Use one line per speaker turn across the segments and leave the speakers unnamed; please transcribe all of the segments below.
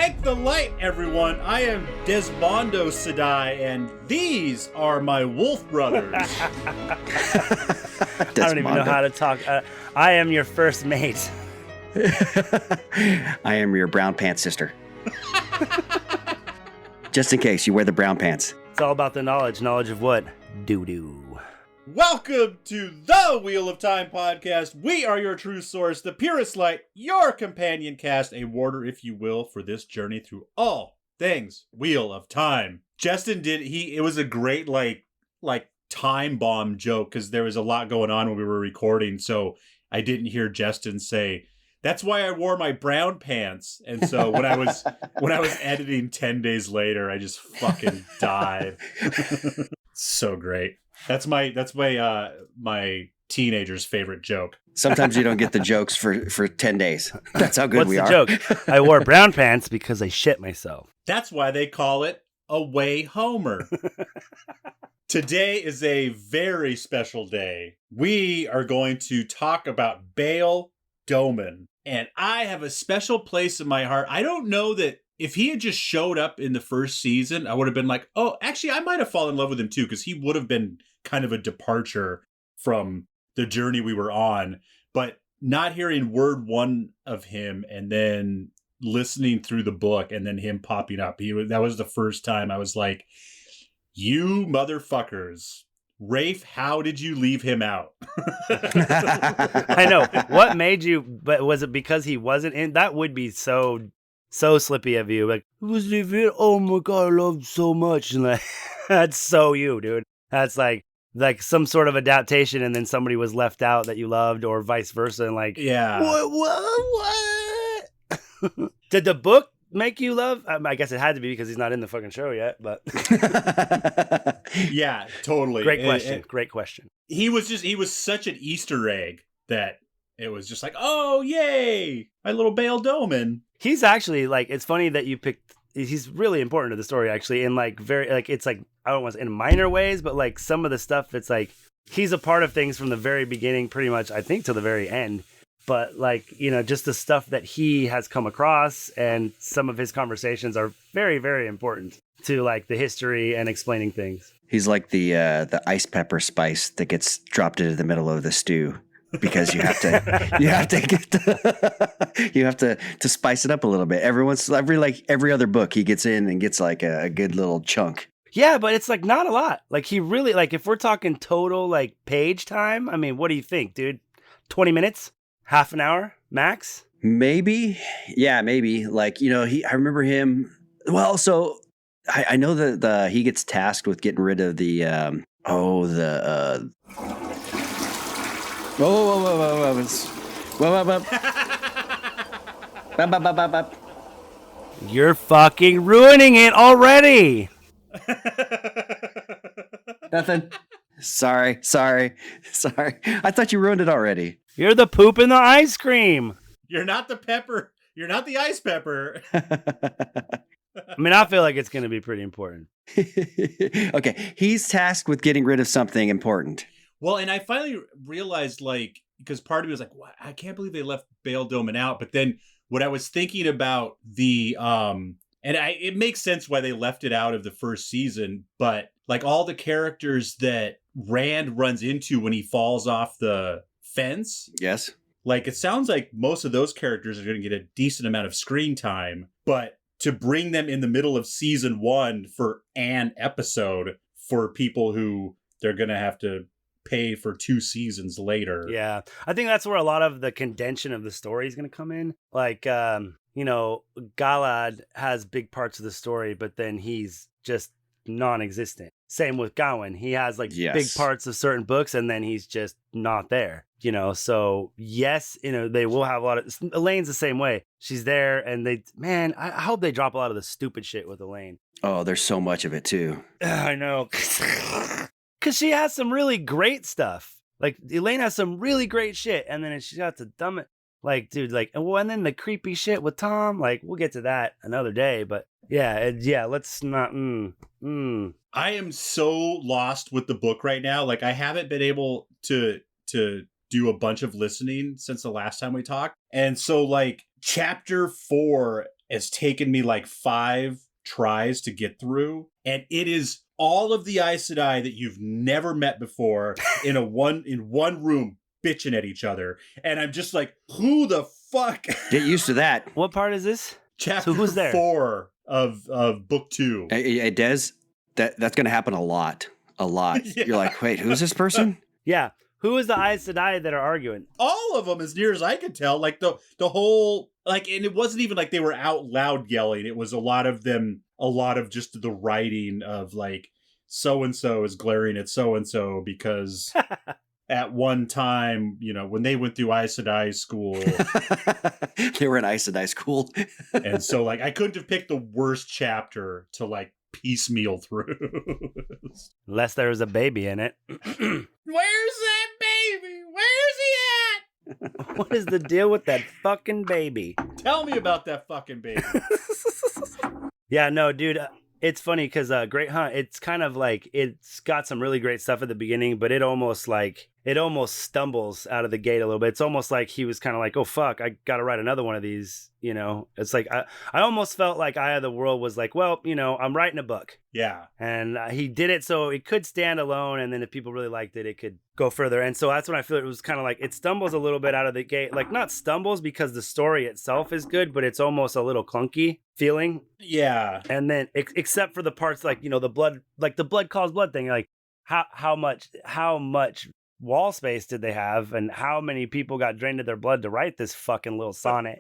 Thank the light, everyone. I am Desmondo Sedai, and these are my wolf brothers.
I don't even know how to talk. I am your first mate.
I am your brown pants sister. Just in case you wear the brown pants.
It's all about the knowledge. Knowledge of what? Doo-doo.
Welcome to the Wheel of Time podcast. We are your true source, the purest light, your companion cast, a warder, if you will, for this journey through all things Wheel of Time. Justin it was a great, like time bomb joke, because there was a lot going on when we were recording, so I didn't hear Justin say, "That's why I wore my brown pants." And so when I was editing 10 days later, I just fucking died. So great. That's my teenager's favorite joke.
Sometimes you don't get the jokes for 10 days. That's how good
What's
we
the
are.
joke? I wore brown pants because I shit myself.
That's why they call it Away Homer. Today is a very special day. We are going to talk about Bayle Domon. And I have a special place in my heart. I don't know that if he had just showed up in the first season, I would have been like, oh, actually, I might have fallen in love with him too, because he would have been kind of a departure from the journey we were on. But not hearing word one of him and then listening through the book and then him popping up, that was the first time I was like, you motherfuckers. Rafe, how did you leave him out?
I know. What made you, but was it because he wasn't in? That would be so slippy of you. Like, was he in? Oh my God, I love him so much. And like, that's so you, dude. That's like some sort of adaptation, and then somebody was left out that you loved, or vice versa. And like,
yeah.
What? Did the book make you love? I guess it had to be because he's not in the fucking show yet, but
yeah, totally.
Great question. Great question.
He was such an Easter egg that it was just like, oh, yay, my little Bayle Domon.
He's actually, like, it's funny that you picked, he's really important to the story, actually, in like very, like, it's like, I don't want to say in minor ways, but like some of the stuff, it's like, he's a part of things from the very beginning, pretty much, I think, to the very end. But like, you know, just the stuff that he has come across and some of his conversations are very, very important to like the history and explaining things.
He's like the ice pepper spice that gets dropped into the middle of the stew because you have to spice it up a little bit. Every other book he gets in and gets like a good little chunk.
Yeah, but it's like not a lot. Like he really, like if we're talking total like page time, I mean, what do you think, dude? 20 minutes? Half an hour max?
Maybe. Yeah, maybe. Like, you know, I remember him. Well, so I know that he gets tasked with getting rid of the
You're fucking ruining it already.
Nothing. Sorry. I thought you ruined it already.
You're the poop in the ice cream.
You're not the pepper. You're not the ice pepper.
I mean, I feel like it's going to be pretty important.
Okay. He's tasked with getting rid of something important.
Well, and I finally realized, like, because part of me was like, what? I can't believe they left Bayle Domon out. But then what I was thinking about it makes sense why they left it out of the first season, but like all the characters that Rand runs into when he falls off the fence.
Yes.
Like it sounds like most of those characters are going to get a decent amount of screen time, but to bring them in the middle of season 1 for an episode for people who they're going to have to pay for 2 seasons later.
Yeah. I think that's where a lot of the condension of the story is going to come in. Like, you know, Galad has big parts of the story, but then he's just non-existent. Same with Gawain. He has like big parts of certain books and then he's just not there, you know? So yes, you know, they will have a lot of, Elaine's the same way. She's there and I hope they drop a lot of the stupid shit with Elaine.
Oh, there's so much of it too.
I know. Cause she has some really great stuff. Like Elaine has some really great shit. And then she's got to dumb it. Like, dude, like, and then the creepy shit with Tom, like, we'll get to that another day, but yeah, let's not,
I am so lost with the book right now. Like, I haven't been able to do a bunch of listening since the last time we talked. And so, like, chapter 4 It's taken me like 5 tries to get through, and it is all of the Aes Sedai that you've never met before in one room bitching at each other, and I'm just like, who the fuck?
Get used to that.
What part is this?
Chapter
So who's there?
4 of book 2.
Hey, Des, that's going to happen a lot.
Yeah.
You're like, wait, who's this person?
Yeah. Who is the Aes Sedai that are arguing?
All of them, as near as I could tell, like the whole, like, and it wasn't even like they were out loud yelling. It was a lot of just the writing of like, so and so is glaring at so and so because at one time, you know, when they went through Aes Sedai school,
They were in Aes Sedai school.
and so like I couldn't have picked the worst chapter to like piecemeal through.
Unless there was a baby in it.
Where's that baby? Where's he at?
What is the deal with that fucking baby?
Tell me about that fucking baby.
Yeah, no, dude. It's funny because Great Hunt, it's kind of like, it's got some really great stuff at the beginning, but it almost stumbles out of the gate a little bit. It's almost like he was kind of like, oh, fuck, I got to write another one of these, you know? It's like, I almost felt like Eye of the World was like, well, you know, I'm writing a book.
Yeah.
And he did it so it could stand alone, and then if people really liked it, it could go further. And so that's when I feel it was kind of like, it stumbles a little bit out of the gate. Like, not stumbles because the story itself is good, but it's almost a little clunky feeling.
Yeah.
And then except for the parts like, you know, the blood calls blood thing, like how much wall space did they have, and how many people got drained of their blood to write this fucking little sonnet,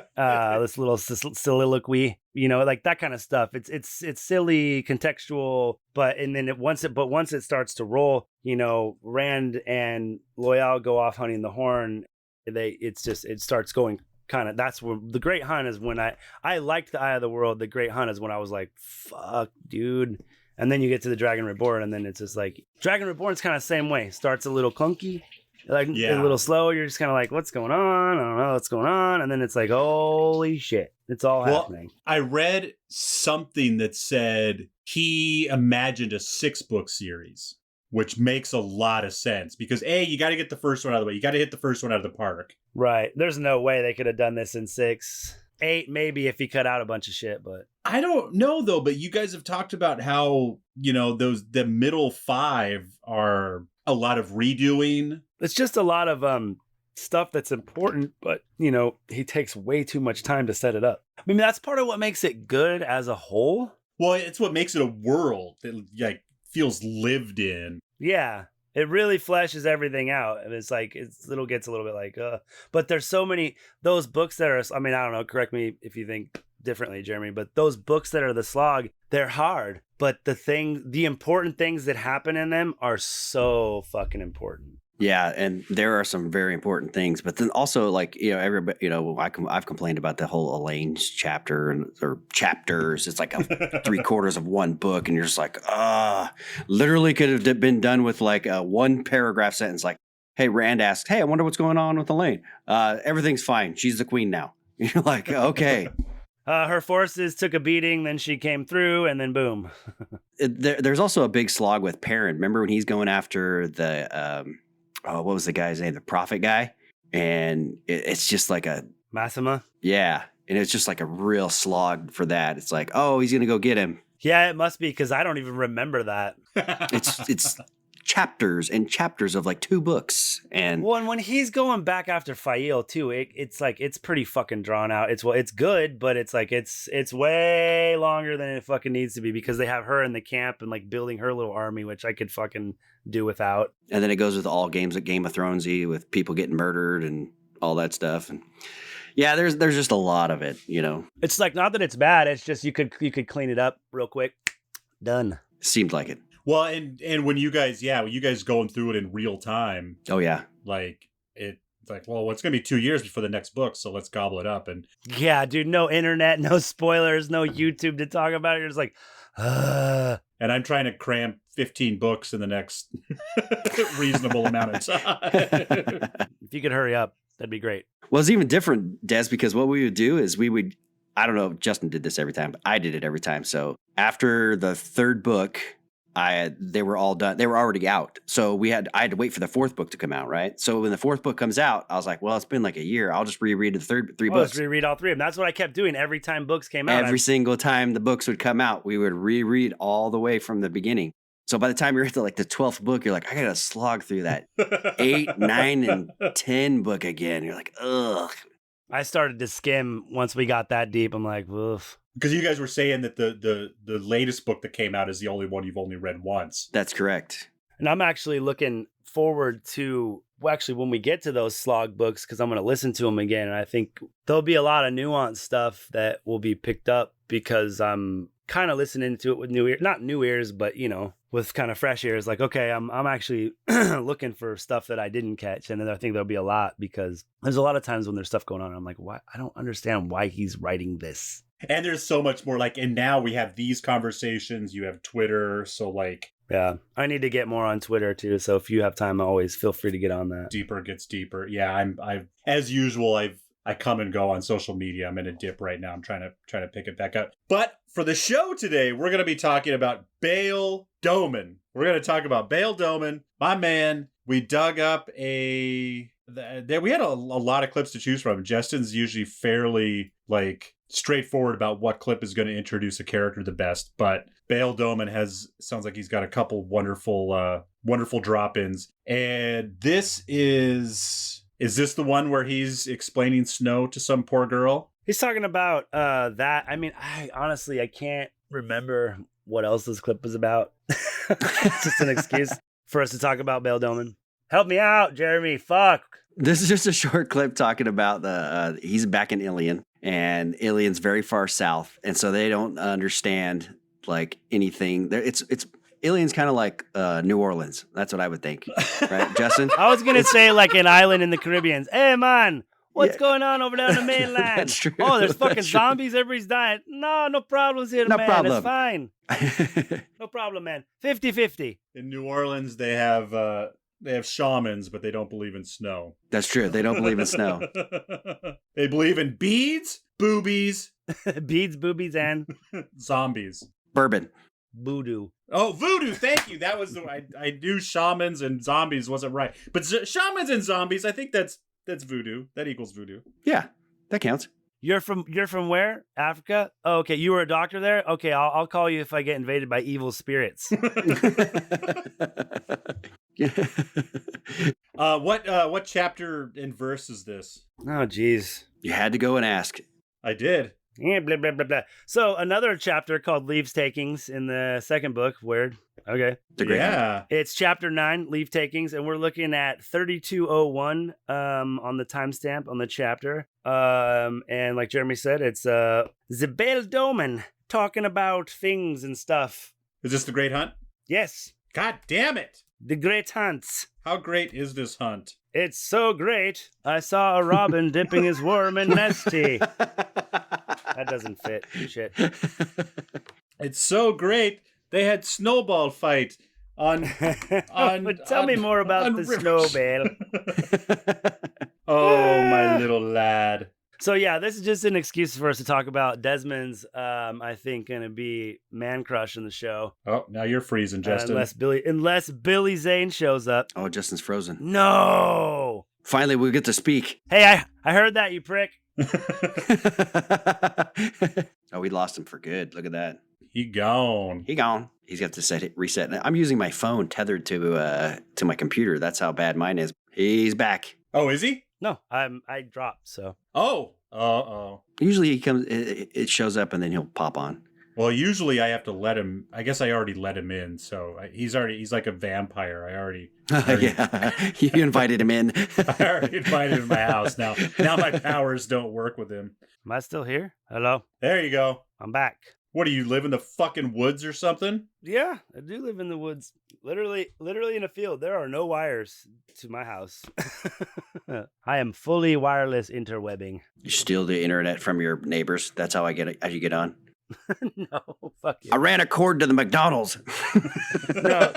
this little soliloquy, you know, like that kind of stuff. It's silly, contextual, but once it starts to roll, you know, Rand and Loyal go off hunting the horn. It starts going kind of. That's when the Great Hunt is when I liked the Eye of the World. The Great Hunt is when I was like, fuck, dude. And then you get to the Dragon Reborn, and then it's just like, Dragon Reborn's kind of the same way. Starts a little clunky, like a little slow. You're just kind of like, what's going on? I don't know what's going on. And then it's like, holy shit, it's all happening.
I read something that said he imagined a 6-book series, which makes a lot of sense because you got to get the first one out of the way. You got to hit the first one out of the park.
Right. There's no way they could have done this in 6. 8 maybe if he cut out a bunch of shit, but
I don't know though. But you guys have talked about how, you know, the middle 5 are a lot of redoing.
It's just a lot of stuff that's important, but you know, he takes way too much time to set it up. I mean, that's part of what makes it good as a whole.
Well, it's what makes it a world that like feels lived in.
Yeah. It really fleshes everything out. And it's like, gets a little bit like, but there's so many, those books that are, I mean, I don't know, correct me if you think differently, Jeremy, but those books that are the slog, they're hard. But the important things that happen in them are so fucking important.
Yeah, and there are some very important things, but then also, like, you know, everybody, you know, I've complained about the whole Elaine's chapter or chapters. It's like a 3/4 of one book, and you're just like, literally could have been done with like a 1 paragraph sentence, like, "Hey, Rand asks, hey, I wonder what's going on with Elaine. Everything's fine. She's the queen now." You're like, okay.
Her forces took a beating, then she came through, and then boom.
There's also a big slog with Perrin. Remember when he's going after the what was the guy's name? The prophet guy. And it's just like a
Massima.
Yeah. And it's just like a real slog for that. It's like, oh, he's going to go get him.
Yeah, it must be because I don't even remember that.
It's chapters and chapters of like 2 books. And
well, and when he's going back after Fail too, it's like, it's pretty fucking drawn out. It's good, but it's like, it's way longer than it fucking needs to be because they have her in the camp and like building her little army, which I could fucking do without.
And then it goes with all games at Game of Thronesy with people getting murdered and all that stuff. And yeah, there's just a lot of it, you know.
It's like, not that it's bad. It's just you could clean it up real quick. Done.
Seemed like it.
Well, and when you guys going through it in real time.
Oh yeah.
Like it's like, well, it's going to be 2 years before the next book, so let's gobble it up. And
yeah, dude, no internet, no spoilers, no YouTube to talk about it. You're just like,
And I'm trying to cram 15 books in the next reasonable amount of time.
If you could hurry up, that'd be great.
Well, it's even different, Des, because what we would do is I don't know if Justin did this every time, but I did it every time. So after the 3rd book, they were all done. They were already out. So I had to wait for the fourth book to come out, right? So when the fourth book comes out, I was like, well, it's been like a year. I'll just reread the three books.
Just reread all three of them. That's what I kept doing every time books came out.
Every single time the books would come out, we would reread all the way from the beginning. So by the time you're at like the 12th book, you're like, I gotta slog through that 8, 9, and 10 book again. You're like, ugh.
I started to skim once we got that deep. I'm like, oof.
Because you guys were saying that the latest book that came out is the only one you've only read once.
That's correct.
And I'm actually looking forward to, when we get to those slog books, because I'm going to listen to them again. And I think there'll be a lot of nuanced stuff that will be picked up because I'm kind of listening to it with new ears, not new ears, but, with kind of fresh ears. Like, okay, I'm actually looking for stuff that I didn't catch. And then I think there'll be a lot because there's a lot of times when there's stuff going on. I'm like, why? I don't understand why he's writing this.
And there's so much more and now we have these conversations, you have Twitter. So
yeah, I need to get more on Twitter too. So if you have time, always feel free to get on that.
Deeper gets deeper. Yeah. I as usual, I come and go on social media. I'm in a dip right now. I'm trying to pick it back up. But for the show today, we're going to be talking about Bayle Domon. We're going to talk about Bayle Domon, my man. We dug up we had a lot of clips to choose from. Justin's usually fairly straightforward about what clip is going to introduce a character the best, but Bayle Domon sounds like he's got a couple wonderful drop-ins. And this is this the one where he's explaining snow to some poor girl?
He's talking about that. I mean, I can't remember what else this clip was about. It's just an excuse for us to talk about Bayle Domon. Help me out, Jeremy. Fuck.
This is just a short clip talking about he's back in Ilion, and Ilion's very far south, and so they don't understand anything. It's Ilion's kind of like New Orleans. That's what I would think, right, Justin?
I was gonna say like an island in the Caribbean. Hey man, what's going on over there on the mainland?
That's true.
Oh, there's fucking zombies. Everybody's dying. No problems here,
no
man.
problem.
It's fine. No problem, man. 50-50.
In New Orleans, they have shamans, but they don't believe in snow.
That's true. They don't believe in snow.
They believe in beads, boobies,
beads, boobies, and
zombies.
Bourbon.
Voodoo.
Oh, voodoo. Thank you. That was I knew shamans and zombies wasn't right, but shamans and zombies. I think that's voodoo. That equals voodoo.
Yeah, that counts.
You're from where? Africa? Oh, okay. You were a doctor there? Okay, I'll call you if I get invaded by evil spirits.
What chapter and verse is this?
Oh, geez.
You had to go and ask.
I did.
Yeah, blah, blah, blah, blah. So another chapter called Leave Takings in the second book. Weird. Okay.
Yeah.
It's chapter 9, Leave Takings, and we're looking at 3201 on the timestamp on the chapter. And like Jeremy said, it's the Bayle Domon talking about things and stuff.
Is this the Great Hunt?
Yes.
God damn it.
The Great Hunt.
How great is this hunt?
It's so great. I saw a robin dipping his worm in nesty. That doesn't fit. Shit.
It's so great. They had snowball fight on.
But tell me more about the snow, Bayle.
Oh, my little lad.
So yeah, this is just an excuse for us to talk about Desmond's. I think going to be man crush in the show.
Oh, now you're freezing, Justin.
Unless Billy Zane shows up.
Oh, Justin's frozen.
No.
Finally, we get to speak.
Hey, I heard that, you prick.
Oh, we lost him for good. Look at that.
He gone.
He's got to reset. I'm using my phone tethered to my computer. That's how bad mine is. He's back.
Oh, is he?
No, I dropped. So.
Oh. Uh-oh.
Usually he comes. It shows up and then he'll pop on.
Well, usually I have to let him. I guess I already let him in, so he's like a vampire. I already
yeah, you invited him in.
I already invited him to my house. Now my powers don't work with him.
Am I still here? Hello.
There you go.
I'm back.
What do you live in the fucking woods or something?
Yeah, I do live in the woods. Literally in a field. There are no wires to my house. I am fully wireless interwebbing.
You steal the internet from your neighbors. That's how you get on.
No, fuck you.
I ran a cord to the McDonald's.
No,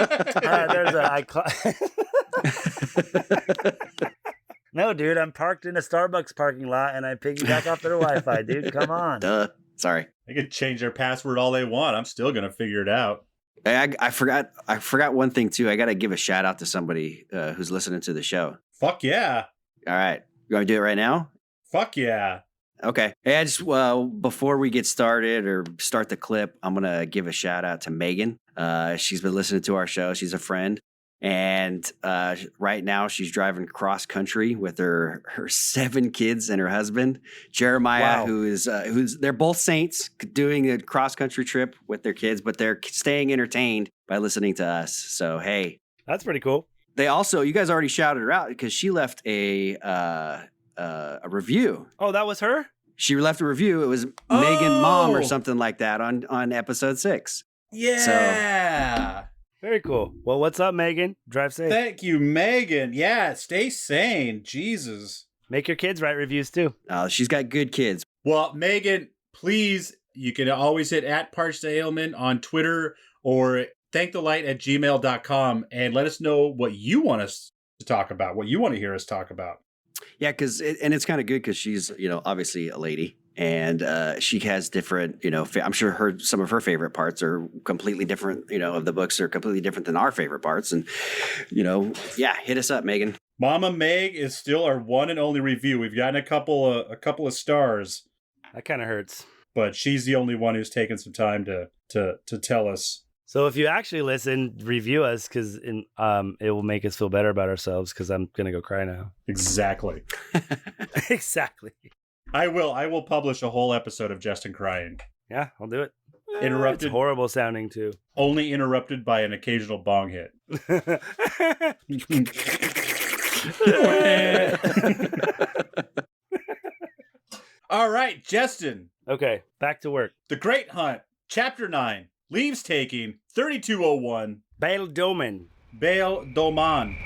No, dude, I'm parked in a Starbucks parking lot and I piggyback off their Wi-Fi, dude. Come on.
Duh. Sorry.
They could change their password all they want. I'm still going to figure it out.
I forgot one thing too. I got to give a shout out to somebody who's listening to the show.
Fuck yeah.
All right. You want to do it right now?
Fuck yeah.
Okay. Hey, I just before we get started or start the clip, I'm gonna give a shout out to Megan. She's been listening to our show. She's a friend, and right now she's driving cross country with her 7 kids and her husband Jeremiah,
Wow.
who's they're both saints doing a cross country trip with their kids, but they're staying entertained by listening to us. So hey,
That's pretty cool.
they also you guys already shouted her out because she left a review.
Oh, that was her?
She left a review. It was Megan Mom or
Oh.
something like that on episode 6.
Yeah.
Very cool. Well, what's up, Megan? Drive safe.
Thank you, Megan. Yeah, stay sane. Jesus.
Make your kids write reviews too.
She's got good kids.
Well, Megan, please, you can always hit @ParchedAilman on Twitter or thankthelight@gmail.com and let us know what you want us to talk about, what you want to hear us talk about.
Yeah, and it's kind of good because she's obviously a lady, and she has different I'm sure some of her favorite parts are completely different. Of the books are completely different than our favorite parts, and yeah, hit us up, Megan.
Mama Meg is still our one and only review. We've gotten a couple of stars,
That kind of hurts.
but she's the only one who's taken some time to tell us.
So if you actually listen, review us because it will make us feel better about ourselves because I'm going to go cry now.
Exactly.
Exactly.
I will publish a whole episode of Justin crying.
Yeah, I'll do it.
Interrupted.
It's horrible sounding too.
Only interrupted by an occasional bong hit. All right, Justin.
Okay, back to work.
The Great Hunt, Chapter 9, Leaves Taking, 3201,
Bayle Domon.
Bayle Domon.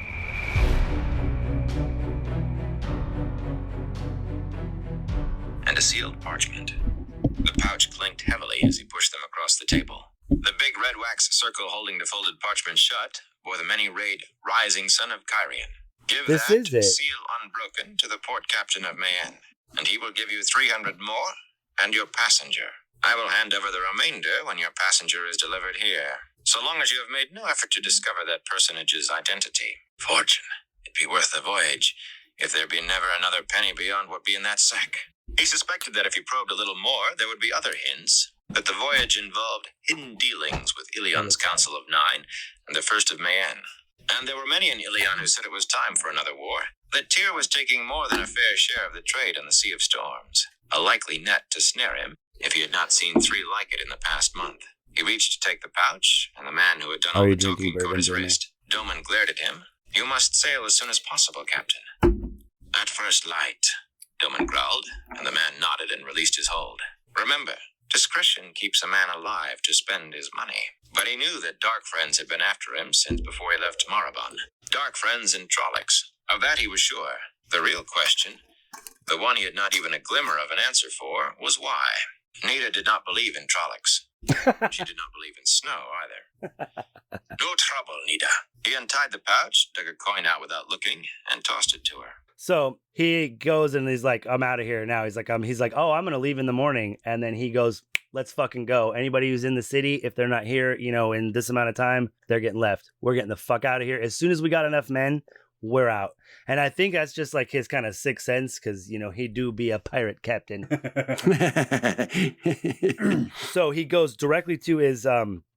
And a sealed parchment. The pouch clinked heavily as he pushed them across the table. The big red wax circle holding the folded parchment shut bore the many-rayed rising sun of Kyrian. Give
This
that
is it.
seal unbroken to the port captain of Mayen, and he will give you 300 more and your passenger. I will hand over the remainder when your passenger is delivered here, so long as you have made no effort to discover that personage's identity. Fortune, it'd be worth the voyage if there be never another penny beyond what be in that sack. He suspected that if he probed a little more, there would be other hints, that the voyage involved hidden dealings with Ilion's Council of Nine and the First of Mayen. And there were many in Ilion who said it was time for another war, that Tyr was taking more than a fair share of the trade on the Sea of Storms, a likely net to snare him if he had not seen 3 like it in the past month. He reached to take the pouch, and the man who had done
Are
all
you
the
drinking
talking caught his
bourbon, Jimmy?
wrist. Domon glared at him. You must sail as soon as possible, Captain. At first light, Domon growled, and the man nodded and released his hold. Remember, discretion keeps a man alive to spend his money. But he knew that dark friends had been after him since before he left Marabon. Dark friends and Trollocs. Of that he was sure. The real question, the one he had not even a glimmer of an answer for, was why. Nita did not believe in Trollocs. She did not believe in snow, either. No trouble, Nita. He untied the pouch, dug a coin out without looking, and tossed it to her.
So he goes and he's like, I'm out of here now. He's like, oh, I'm going to leave in the morning. And then he goes, let's fucking go. Anybody who's in the city, if they're not here, in this amount of time, they're getting left. We're getting the fuck out of here. As soon as we got enough men, we're out. And I think that's just like his kind of sixth sense because, he do be a pirate captain. So he goes directly to his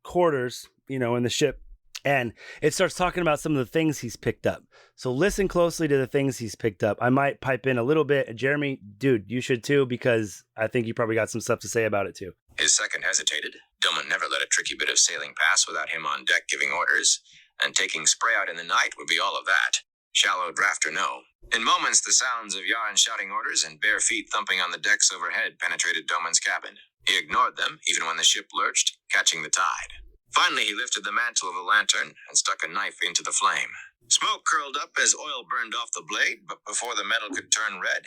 quarters, in the ship. And it starts talking about some of the things he's picked up. So listen closely to the things he's picked up. I might pipe in a little bit. Jeremy, dude, you should too, because I think you probably got some stuff to say about it too.
His second hesitated. Domon never let a tricky bit of sailing pass without him on deck giving orders, and taking spray out in the night would be all of that. Shallow draft or no. In moments, the sounds of Yarn shouting orders and bare feet thumping on the decks overhead penetrated Domon's cabin. He ignored them, even when the ship lurched, catching the tide. Finally, he lifted the mantle of the lantern and stuck a knife into the flame. Smoke curled up as oil burned off the blade, but before the metal could turn red,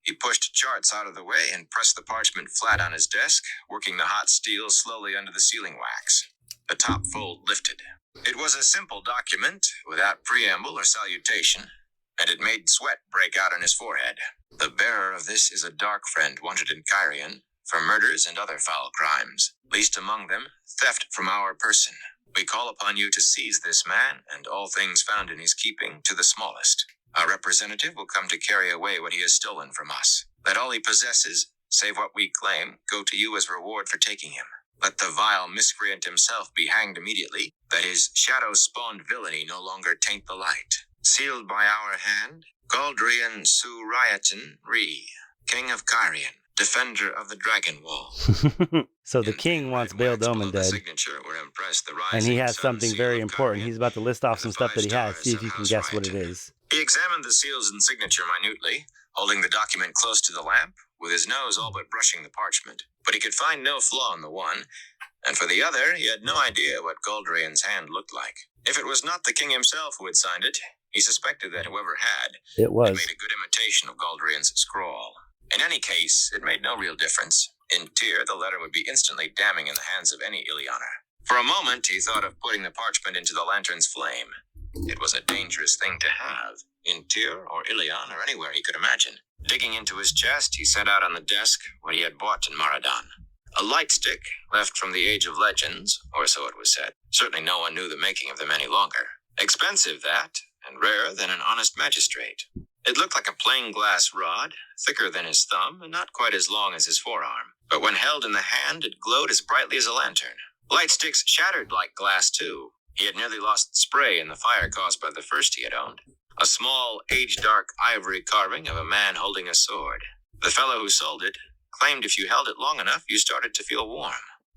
he pushed charts out of the way and pressed the parchment flat on his desk, working the hot steel slowly under the sealing wax. The top fold lifted. It was a simple document, without preamble or salutation, and it made sweat break out on his forehead. The bearer of this is a dark friend wanted in Kyrian for murders and other foul crimes, least among them, theft from our person. We call upon you to seize this man and all things found in his keeping to the smallest. Our representative will come to carry away what he has stolen from us. Let all he possesses, save what we claim, go to you as reward for taking him. Let the vile miscreant himself be hanged immediately, that his shadow-spawned villainy no longer taint the light. Sealed by our hand, Galdrian Suriatan Re, King of Kyrian, Defender of the Dragon Wall.
So the king wants Bayle Domon dead. And he has something very important. He's about to list off some stuff that he has. See if you can guess what it is.
He examined the seals and signature minutely, holding the document close to the lamp, with his nose all but brushing the parchment. But he could find no flaw in the one, and for the other, he had no idea what Galdrian's hand looked like. If it was not the king himself who had signed it, he suspected that whoever had
It
had
was.
made a good imitation of Galdrian's scrawl. In any case, it made no real difference. In Tyr, the letter would be instantly damning in the hands of any Ilianer. For a moment, he thought of putting the parchment into the lantern's flame. It was a dangerous thing to have, in Tyr or Ilion or anywhere he could imagine. Digging into his chest, he set out on the desk what he had bought in Maradan. A light stick, left from the Age of Legends, or so it was said. Certainly no one knew the making of them any longer. Expensive, that, and rarer than an honest magistrate. It looked like a plain glass rod, thicker than his thumb, and not quite as long as his forearm. But when held in the hand, it glowed as brightly as a lantern. Light sticks shattered like glass, too. He had nearly lost spray in the fire caused by the first he had owned. A small, age-dark ivory carving of a man holding a sword. The fellow who sold it claimed if you held it long enough, you started to feel warm.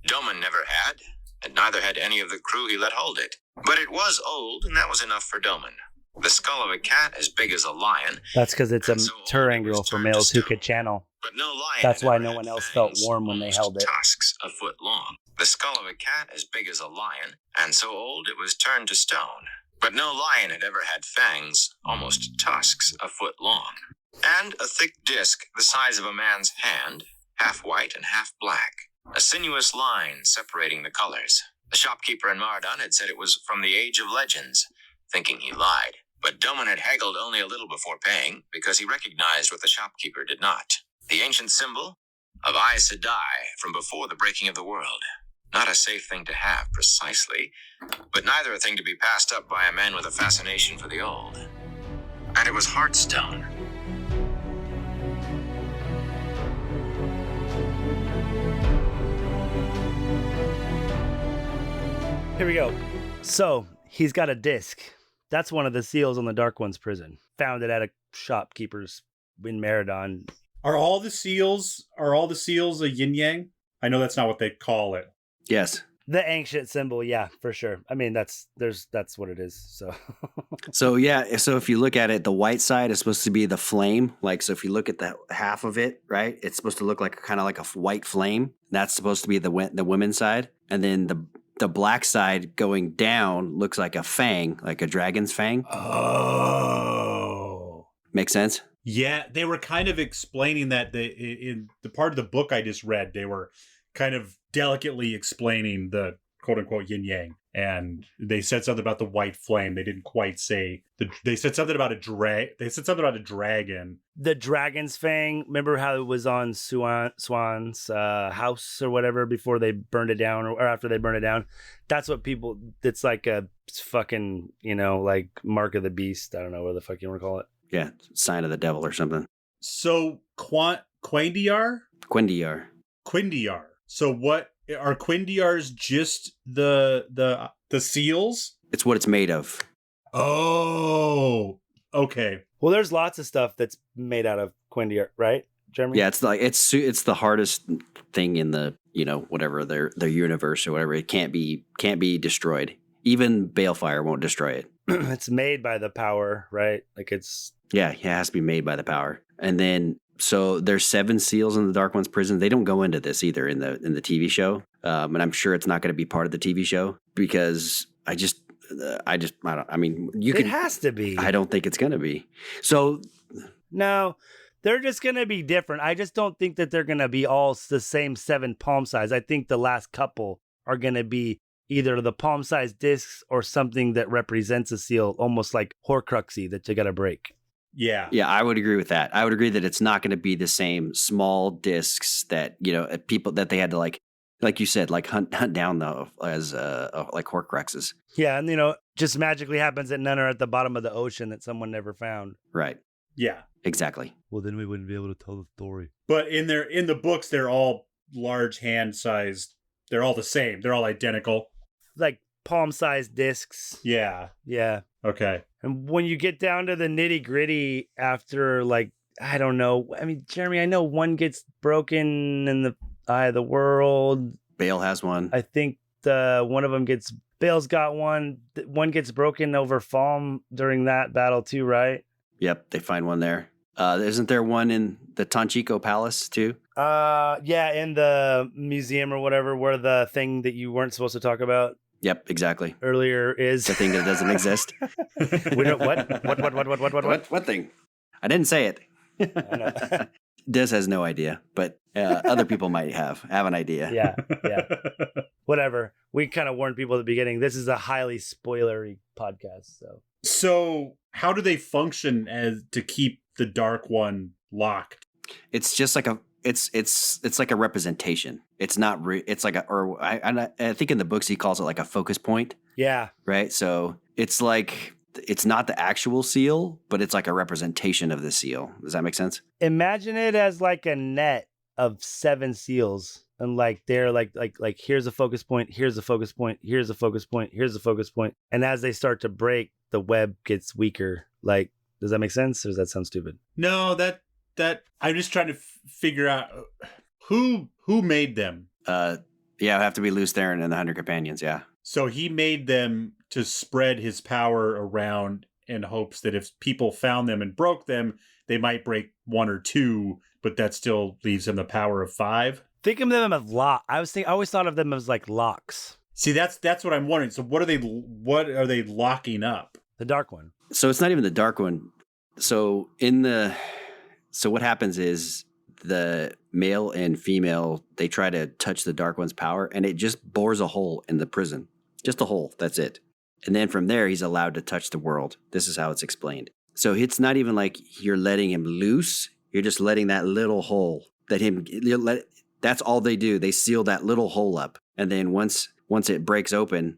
Domon never had, and neither had any of the crew he let hold it. But it was old, and that was enough for Domon. The skull of a cat as big as a lion.
That's because it's a
and so
Tur
it
angle
was
for
turned to
males who
stone.
could channel.
But no lion
That's
had
why
ever
no
had
one else felt
fangs
warm when they
almost
held it.
Tusks a foot long. The skull of a cat as big as a lion, and so old it was turned to stone. But no lion had ever had fangs, almost tusks a foot long. And a thick disc the size of a man's hand, half white and half black. A sinuous line separating the colors. The shopkeeper in Maradan had said it was from the Age of Legends, thinking he lied. But Domon had haggled only a little before paying, because he recognized what the shopkeeper did not. The ancient symbol of Aes Sedai from before the breaking of the world. Not a safe thing to have, precisely, but neither a thing to be passed up by a man with a fascination for the old. And it was Heartstone.
Here we go. So he's got a disc. That's one of the seals on the Dark One's prison. Found it at a shopkeeper's in Maradan.
Are all the seals a yin yang? I know that's not what they call it.
Yes.
The ancient symbol, yeah, for sure. I mean, that's what it is. So
So yeah, so if you look at it, the white side is supposed to be the flame. Like, so if you look at the half of it, right, it's supposed to look like kind of like a white flame. That's supposed to be the women's side, and then the black side going down looks like a fang, like a dragon's fang.
Oh.
Makes sense?
Yeah, they were kind of explaining that in the part of the book I just read, they were kind of delicately explaining the quote-unquote yin-yang. And they said something about the white flame. They didn't quite say... They said something about a dragon.
the dragon's fang, remember how it was on Swan's house or whatever before they burned it down or after they burned it down? That's what people... It's like a fucking, like mark of the beast. I don't know what the fuck you want to call it.
Yeah, sign of the devil or something.
So, Quindiar?
Quindiar.
So what... Are Quindiars just the seals?
It's what it's made of.
Oh, okay.
Well, there's lots of stuff that's made out of Quindiar, right, Jeremy?
Yeah, it's like it's the hardest thing in the whatever their universe or whatever. It can't be destroyed. Even balefire won't destroy it.
It's made by the power, right? Like it's
it has to be made by the power. And then so there's 7 seals in the Dark One's prison. They don't go into this either in the TV show, and I'm sure it's not going to be part of the TV show because I don't. I mean,
it has to be.
I don't think it's going to be. So
no, they're just going to be different. I just don't think that they're going to be all the same 7 palm size. I think the last couple are going to be either the palm size discs or something that represents a seal, almost like Horcruxy that you got to break.
Yeah,
I would agree with that. I would agree that it's not going to be the same small discs that people that they had to like Like you said, like hunt down though as like Horcruxes.
Yeah, and just magically happens that none are at the bottom of the ocean that someone never found.
Right.
Yeah.
Exactly.
Well, then we wouldn't be able to tell the story.
But in the books, they're all large hand-sized. They're all the same. They're all identical.
Like palm-sized discs.
Yeah.
Yeah.
Okay.
And when you get down to the nitty-gritty after, like, I don't know. I mean, Jeremy, I know one gets broken in the eye of the world.
Bayle has one.
I think one of them gets... Bayle's got one. One gets broken over Falm during that battle too, right?
Yep, they find one there. Isn't there one in the Tanchico Palace too?
Yeah, in the museum or whatever, where the thing that you weren't supposed to talk about
Yep, exactly.
earlier is
The thing that doesn't exist.
We don't, what?
What thing? I didn't say it.
I know.
Des has no idea, but other people might have an idea.
Yeah. Whatever. We kind of warned people at the beginning. This is a highly spoilery podcast,
So how do they function as to keep the Dark One locked?
It's just like it's like a representation. It's not it's like I think in the books he calls it like a focus point.
Yeah.
Right. So it's like it's not the actual seal, but it's like a representation of the seal. Does that make sense?
Imagine it as like a net of 7 seals. And like they're like here's a focus point, here's a focus point, here's a focus point, here's a focus point. And as they start to break, the web gets weaker. Like, does that make sense? Or does that sound stupid?
No, that I'm just trying to figure out who made them.
Yeah, it'd have to be Lews Therin and the 100 Companions. Yeah.
So he made them to spread his power around in hopes that if people found them and broke them, they might break 1 or 2, but that still leaves him the power of 5.
Think of them as lock. I always thought of them as like locks.
See, that's what I'm wondering. So what are they locking up?
The Dark One.
So it's not even the Dark One. So what happens is the male and female, they try to touch the Dark One's power, and it just bores a hole in the prison. Just a hole. That's it. And then from there, he's allowed to touch the world. This is how it's explained. So it's not even like you're letting him loose. You're just letting that little hole that's all they do. They seal that little hole up. And then once it breaks open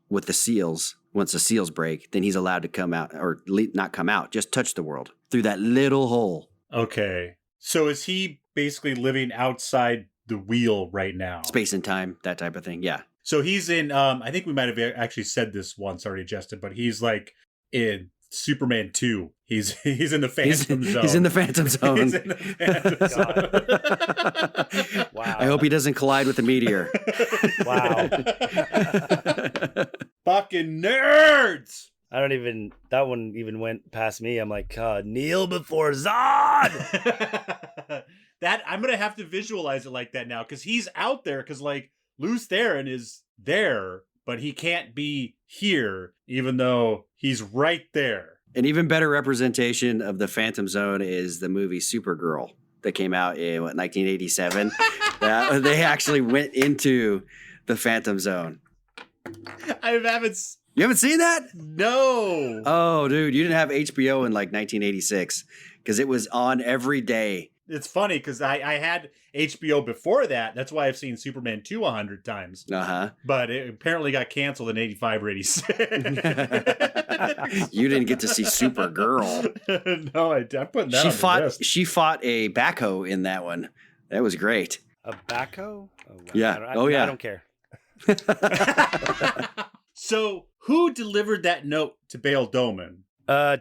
with the seals, once the seals break, then he's allowed to come out, or not come out, just touch the world through that little hole.
Okay. So is he basically living outside the wheel right now?
Space and time, that type of thing. Yeah.
So he's in, I think we might have actually said this once already, Justin, but he's like in Superman 2. He's in the Phantom Zone.
He's in the Phantom Zone.
He's in the Phantom Zone.
Wow.
I hope he doesn't collide with the meteor.
Wow.
Fucking nerds!
That one even went past me. I'm like, kneel before Zod!
That I'm going to have to visualize it like that now, because he's out there, because like Lews Therin is there, but he can't be here, even though he's right there.
An even better representation of the Phantom Zone is the movie Supergirl that came out in 1987. They actually went into the Phantom Zone.
You
haven't seen that?
No.
Oh, dude, you didn't have HBO in like 1986 because it was on every day.
It's funny because I had HBO before that. That's why I've seen Superman 2 100 times.
Uh-huh.
But it apparently got canceled in 85 or 86.
You didn't get to see Supergirl.
No, I'm putting that on the list.
She fought a backhoe in that one. That was great.
A backhoe? Oh, wow.
Yeah.
I don't care.
So who delivered that note to Bayle Domon?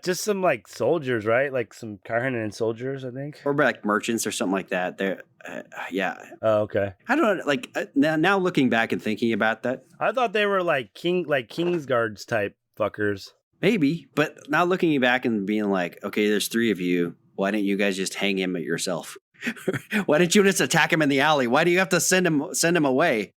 Just some like soldiers, right? Like some Karhanen soldiers, I think.
Or like merchants or something like that. They're, yeah.
Oh, okay.
I don't know. Like now looking back and thinking about that.
I thought they were like Kingsguards type fuckers.
Maybe, but now looking back and being like, okay, there's 3 of you. Why didn't you guys just hang him yourself? Why didn't you just attack him in the alley? Why do you have to send him away?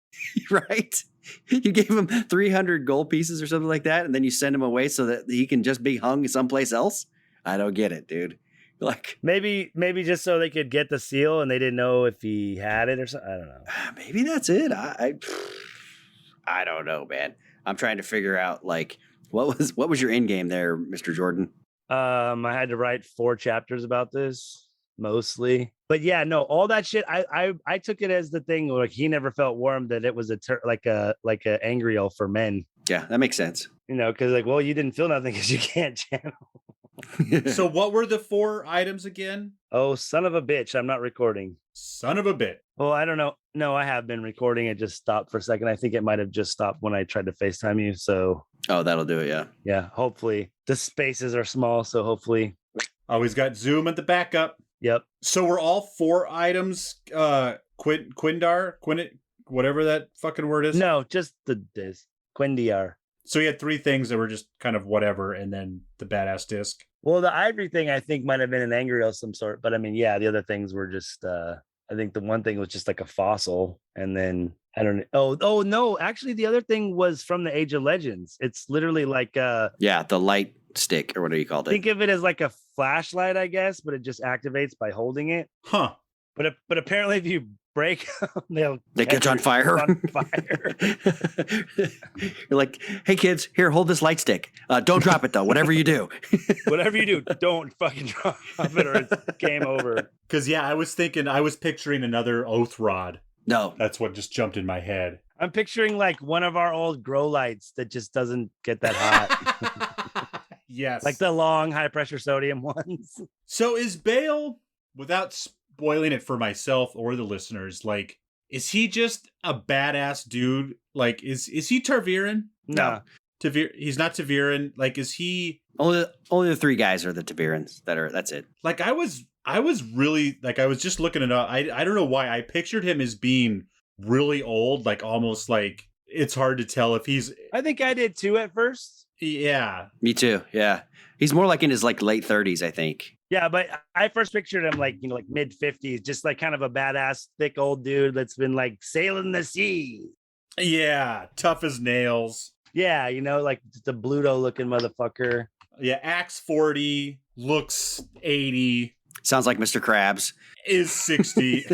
Right? You gave him 300 gold pieces or something like that, and then you send him away so that he can just be hung someplace else? I don't get it, dude. Like
maybe just so they could get the seal and they didn't know if he had it or something. I don't know.
Maybe that's it. I don't know, man. I'm trying to figure out like what was your end game there, Mr. Jordan?
I had to write 4 chapters about this, mostly. But yeah, no, all that shit. I took it as the thing like he never felt warm, that it was like a angry elf for men.
Yeah, that makes sense.
You know, because like, well, you didn't feel nothing because you can't channel.
So what were the 4 items again?
Oh, son of a bitch! I'm not recording.
Son of a bit.
Well, I don't know. No, I have been recording. It just stopped for a second. I think it might have just stopped when I tried to FaceTime you. So
Oh, that'll do it. Yeah.
yeah, hopefully the spaces are small. So hopefully,
Always got Zoom at the backup.
yep.
So were all 4 items Quindar? Whatever that fucking word is?
No, just this Quindiar.
So you had 3 things that were just kind of whatever, and then the badass disc.
Well, the ivory thing I think might have been an angry of some sort, but I mean, yeah, the other things were just. I think the one thing was just like a fossil, and then I don't know. Oh no, actually, the other thing was from the Age of Legends. It's literally like
Yeah, the light stick or whatever you called it.
think of it as like a flashlight, I guess, but it just activates by holding it.
Huh.
But apparently, if you break them,
They catch on fire.
On fire.
You're like, hey kids, here, hold this light stick. Don't drop it though. Whatever you do.
Whatever you do, don't fucking drop it or it's game over.
Because, yeah, I was picturing another oath rod.
No.
That's what just jumped in my head.
I'm picturing like one of our old grow lights that just doesn't get that hot.
Yes.
Like the long high pressure sodium ones.
So is Bayle, without spoiling it for myself or the listeners, like, is he just a badass dude? Like, is he Tarviran?
No.
He's not Tarviran. Like, is he...
Only the 3 guys are the Tiberians that's it.
Like, I was really, like, I was just looking it up. I don't know why. I pictured him as being really old, like, almost like, it's hard to tell if he's...
I think I did too at first.
Yeah.
Me too. Yeah. He's more like in his like late 30s, I think.
Yeah, but I first pictured him like, like mid 50s, just like kind of a badass, thick old dude that's been like sailing the sea.
Yeah. Tough as nails.
Yeah, like just a Bluto looking motherfucker.
Yeah. Acts 40, looks 80.
Sounds like Mr. Krabs.
Is 60.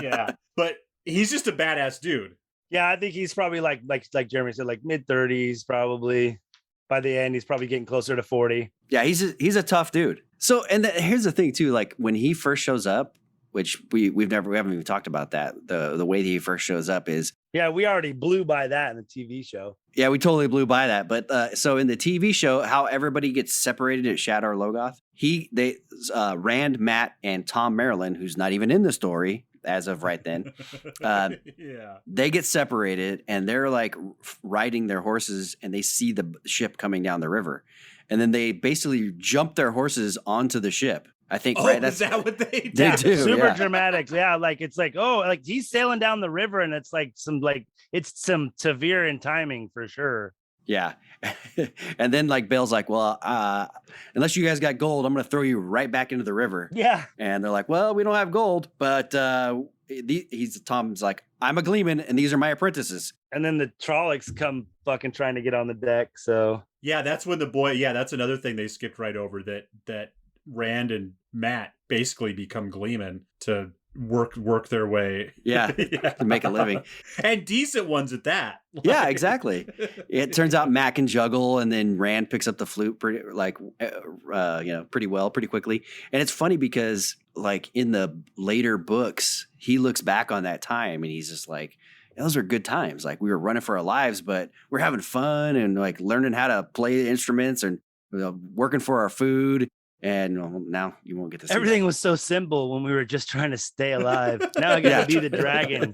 Yeah. But he's just a badass dude.
Yeah, I think he's probably like Jeremy said, like mid 30s probably. By the end, he's probably getting closer to 40.
Yeah, he's a tough dude. So, and here's the thing too, like when he first shows up, which we haven't even talked about that. The way that he first shows up is...
Yeah, we already blew by that in the TV show.
Yeah, we totally blew by that. But so in the TV show, how everybody gets separated at Shadar Logoth, Rand, Matt, and Tom Maryland, who's not even in the story as of right then,
Yeah.
they get separated and they're like riding their horses and they see the ship coming down the river. And then they basically jump their horses onto the ship. I think,
Oh,
right?
is that what they do?
They do.
Super
yeah.
dramatic. Yeah, like it's like, oh, like he's sailing down the river and it's like some Taviran timing for sure.
Yeah. And then like Bayle's like, well, unless you guys got gold, I'm going to throw you right back into the river.
Yeah.
And they're like, well, we don't have gold, but Tom's like, I'm a Gleeman and these are my apprentices.
And then the Trollocs come fucking trying to get on the deck. So
Yeah, that's when that's another thing they skipped right over, that Rand and Matt basically become Gleeman to work their way.
Yeah, to make a living.
And decent ones at that.
Yeah, exactly. It turns out Matt can juggle, and then Rand picks up the flute pretty well, pretty quickly. And it's funny because like in the later books, he looks back on that time and he's just like, those are good times. Like we were running for our lives, but we're having fun and like learning how to play instruments and working for our food. And now you won't get to see
everything
that.
was so simple when we were just trying to stay alive. Now I got to be the dragon.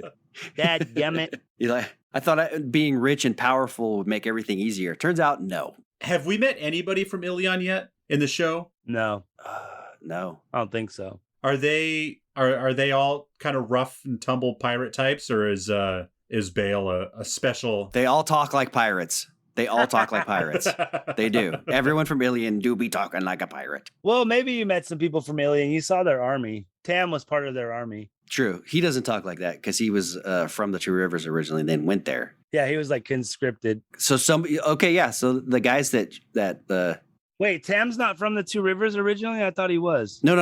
Dad, damn it.
I thought being rich and powerful would make everything easier. Turns out, no.
Have we met anybody from Ilion yet in the show?
No,
No.
I don't think so.
Are they all kind of rough and tumble pirate types, or is Bayle a special?
They all talk like pirates. They all talk like pirates. They do. Everyone from Ilion do be talking like a pirate.
Well, maybe you met some people from Alien. You saw their army. Tam was part of their army.
True. He doesn't talk like that because he was from the Two Rivers originally and then went there.
Yeah, he was like conscripted.
So So the guys that
Wait, Tam's not from the Two Rivers originally? I thought he was.
No,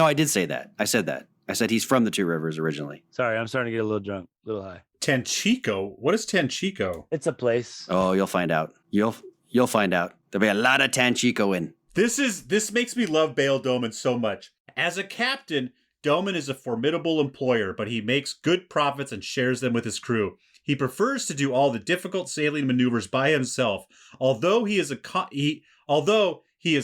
I did say that. I said that. I said he's from the Two Rivers originally.
Sorry, I'm starting to get a little drunk, a little high.
Tanchico? What is Tanchico?
It's a place.
Oh, you'll find out. You'll find out. There'll be a lot of Tanchico in.
This makes me love Bayle Domon so much. As a captain, Domon is a formidable employer, but he makes good profits and shares them with his crew. He prefers to do all the difficult sailing maneuvers by himself. Although he is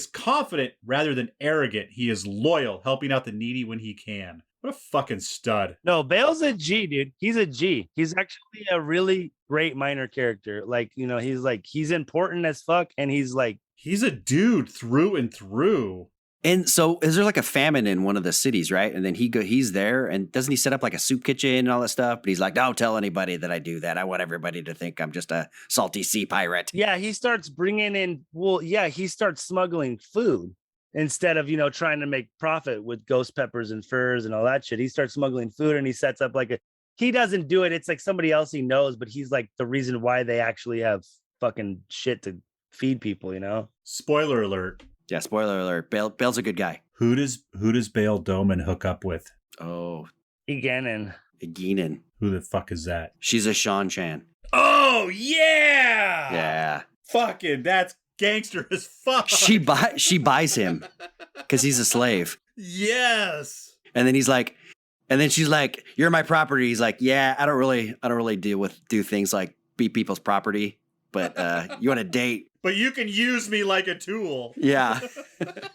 confident rather than arrogant, he is loyal, helping out the needy when he can. What a fucking stud.
No, Bale's a G, dude. He's a G. He's actually a really great minor character. Like, you know, he's important as fuck, and he's
a dude through and through.
And so is there like a famine in one of the cities, right? And then he's there, and doesn't he set up like a soup kitchen and all that stuff? But he's like, don't tell anybody that I do that. I want everybody to think I'm just a salty sea pirate.
Yeah, he starts bringing in, he starts smuggling food instead of, trying to make profit with ghost peppers and furs and all that shit. He starts smuggling food, and he sets up he doesn't do it. It's like somebody else he knows, but he's like the reason why they actually have fucking shit to feed people,
Spoiler alert.
Yeah, spoiler alert. Bale's a good guy.
Who does Bayle Domon hook up with?
Oh.
Eganin.
Who
the fuck is that?
She's a Sean Chan.
Oh, yeah!
Yeah.
Fucking, that's gangster as fuck.
She buys him because he's a slave.
Yes.
And then she's like, you're my property. He's like, yeah, I don't really do things like beat people's property, but you want to date.
But you can use me like a tool.
Yeah.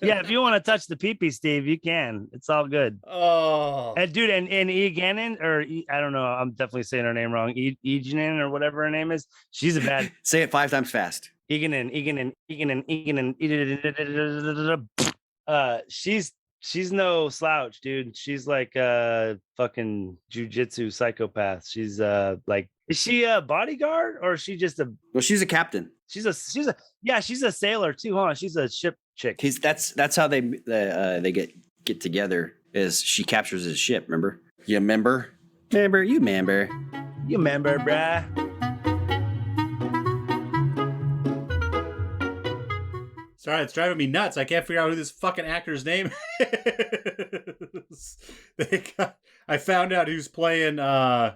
Yeah, if you want to touch the pee-pee, Steve, you can. It's all good.
Oh.
And dude, and Eganin, I don't know, I'm definitely saying her name wrong. Eganin or whatever her name is. She's a bad.
Say it 5 times fast.
Eganin. She's no slouch, dude. She's like a fucking jujitsu psychopath. She's is she a bodyguard or is she just a?
Well, she's a captain.
She's a sailor too, huh? She's a ship chick.
That's how they get together. Is she captures his ship? Remember? You remember? You remember,
bruh.
Sorry, it's driving me nuts. I can't figure out who this fucking actor's name is. I found out who's playing Ivan.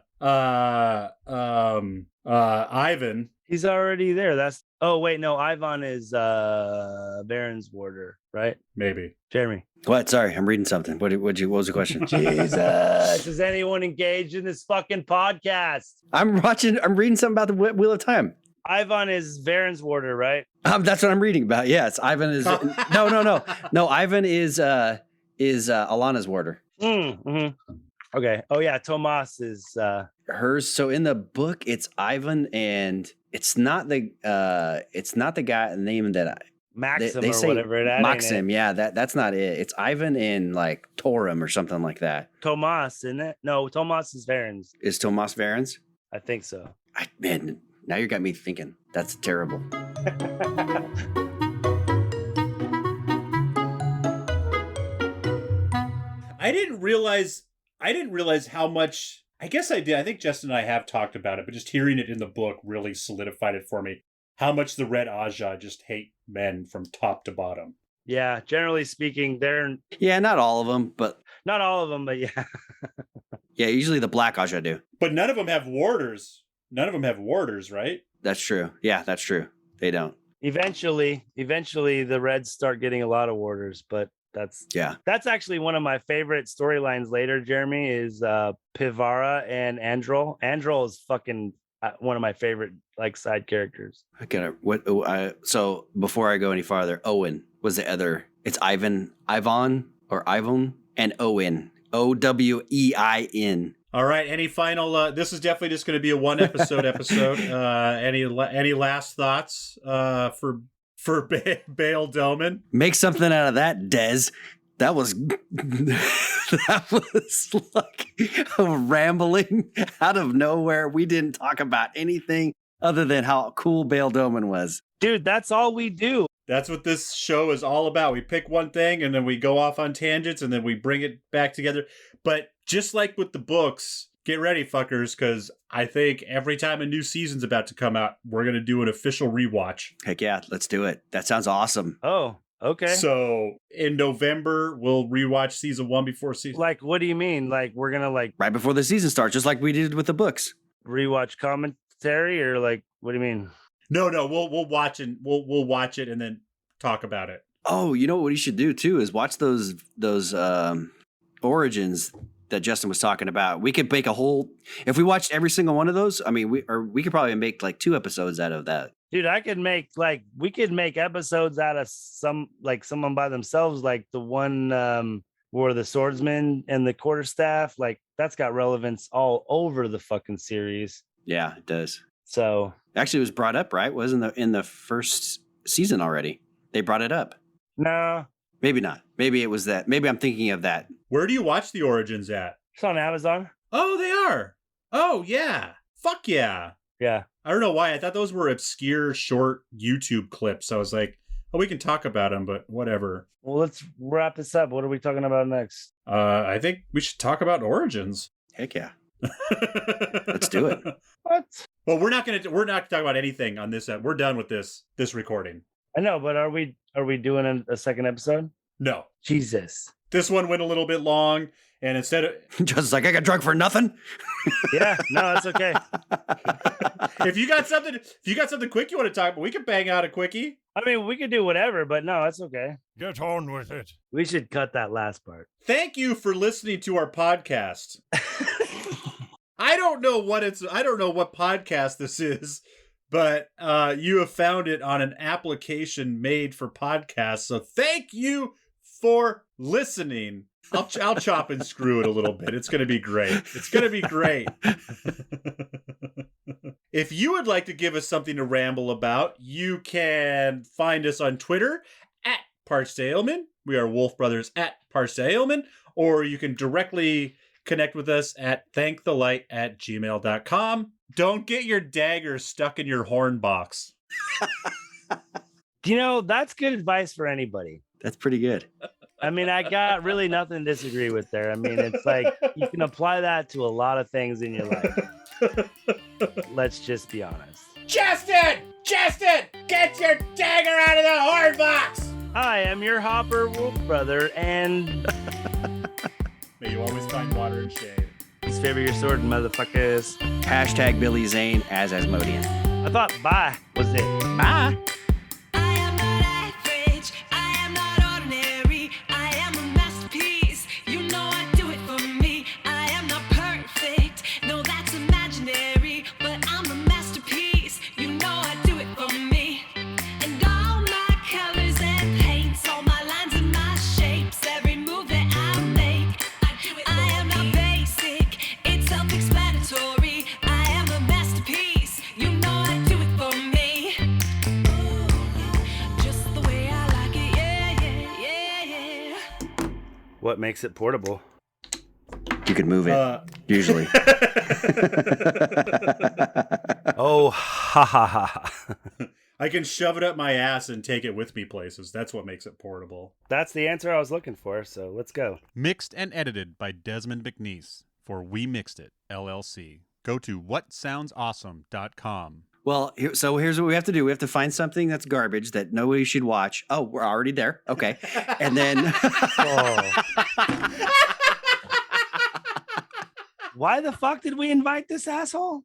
He's already there. Ivan is Baron's warder, right?
Maybe.
Jeremy.
What? Sorry, I'm reading something. What was the question?
Jesus. Is anyone engaged in this fucking podcast?
I'm reading something about the Wheel of Time.
Ivan is Baron's warder, right?
That's what I'm reading about. Yes, Ivan is no. Ivan is Alana's warder.
Mm-hmm. Okay. Oh yeah, Tomas is
hers. So in the book, it's Ivan, and it's not the guy name that
Maxim
they
or
say
whatever. That
Maxim, yeah, that's not it. It's Ivan and like Torum or something like that.
Tomas, isn't it? No, Tomas is Varen's.
Is Tomas Varen's?
I think so.
Man, now you got me thinking. That's terrible.
I didn't realize how much. I guess I did. I think Justin and I have talked about it, but just hearing it in the book really solidified it for me. How much the Red Aja just hate men from top to bottom.
Yeah, generally speaking, they're
not all of them, but
yeah.
Yeah, usually the Black Aja do.
But none of them have warders. Right?
That's true. Yeah, that's true. They don't.
Eventually the Reds start getting a lot of warders, but that's actually one of my favorite storylines later, Jeremy, is Pivara and Androl. Androl is fucking one of my favorite side characters.
So before I go any farther, Owen was the other. It's Ivan, and Owen. Owein.
All right. Any final? This is definitely just going to be a one episode. Any last thoughts for Bayle Domon?
Make something out of that, Des. That was like a rambling out of nowhere. We didn't talk about anything other than how cool Bayle Domon was.
Dude, that's all we do.
That's what this show is all about. We pick one thing and then we go off on tangents and then we bring it back together. But just like with the books, get ready, fuckers, because I think every time a new season's about to come out, we're going to do an official rewatch.
Heck yeah, let's do it. That sounds awesome.
Oh, okay.
So in November, we'll rewatch season 1 before season.
What do you mean? We're going to
right before the season starts, just like we did with the books.
Rewatch commentary or what do you mean?
No, we'll watch it. We'll watch it and then talk about it.
Oh, you know what you should do too is watch those Origins that Justin was talking about, we could make a whole. If we watched every single one of those, I mean, we could probably make like 2 episodes out of that.
Dude, we could make episodes out of someone by themselves, like the one where the swordsman and the quarterstaff, like that's got relevance all over the fucking series.
Yeah, it does.
So
Actually, it was brought up, right? Wasn't in the first season already? They brought it up.
no,
Maybe not. Maybe it was that. Maybe I'm thinking of that.
Where do you watch the Origins at?
it's on Amazon.
Oh, they are. Oh, yeah. Fuck yeah.
Yeah.
I don't know why. I thought those were obscure, short YouTube clips. I was like, oh, we can talk about them, but whatever.
Well, let's wrap this up. What are we talking about next?
I think we should talk about Origins.
Heck yeah. Let's do it.
What?
Well, we're not going to talk about anything on this. We're done with this recording.
I know, but are we doing a second episode?
No.
Jesus.
This one went a little bit long, and instead of
Just like I got drunk for nothing.
Yeah, no, that's okay.
if you got something quick you want to talk about, we can bang out a quickie.
I mean, we could do whatever, but no, that's okay.
Get on with it.
We should cut that last part.
Thank you for listening to our podcast. I don't know what podcast this is, but you have found it on an application made for podcasts. So thank you for listening. I'll chop and screw it a little bit. It's going to be great. It's going to be great. If you would like to give us something to ramble about, you can find us on Twitter at Parched Ailman. We are Wolf Brothers at Parched Ailman. Or you can directly connect with us at thankthelight@gmail.com. Don't get your dagger stuck in your horn box.
You know, that's good advice for anybody.
That's pretty good.
I mean, I got really nothing to disagree with there. I mean, it's like you can apply that to a lot of things in your life. Let's just be honest.
Justin, get your dagger out of the horn box.
Hi, I'm your Hopper Wolf Brother, and
May you always find water and shade.
please favor your sword, motherfuckers.
Hashtag Billy Zane as Asmodean.
I thought bye was it.
Bye.
I am not average, I am not ordinary, I am a masterpiece, you know I do it for me. I am not perfect, no that's imaginary, but I'm a masterpiece, you know I do it for me. And all my colors and paints, all my lines and my shapes, every move that I make, I am not basic, it's self-explanatory. I am a masterpiece, you know I do it for me. Just the way I like it, yeah.
What makes it portable?
You could move it. Usually.
Oh, ha ha ha.
I can shove it up my ass and take it with me places. That's what makes it portable.
That's the answer I was looking for, so let's go.
Mixed and edited by Desmond McNeese for We Mixed It, LLC. Go to whatsoundsawesome.com.
Well, so here's what we have to do. We have to find something that's garbage that nobody should watch. Oh, we're already there. Okay. And then
Oh. Why the fuck did we invite this asshole?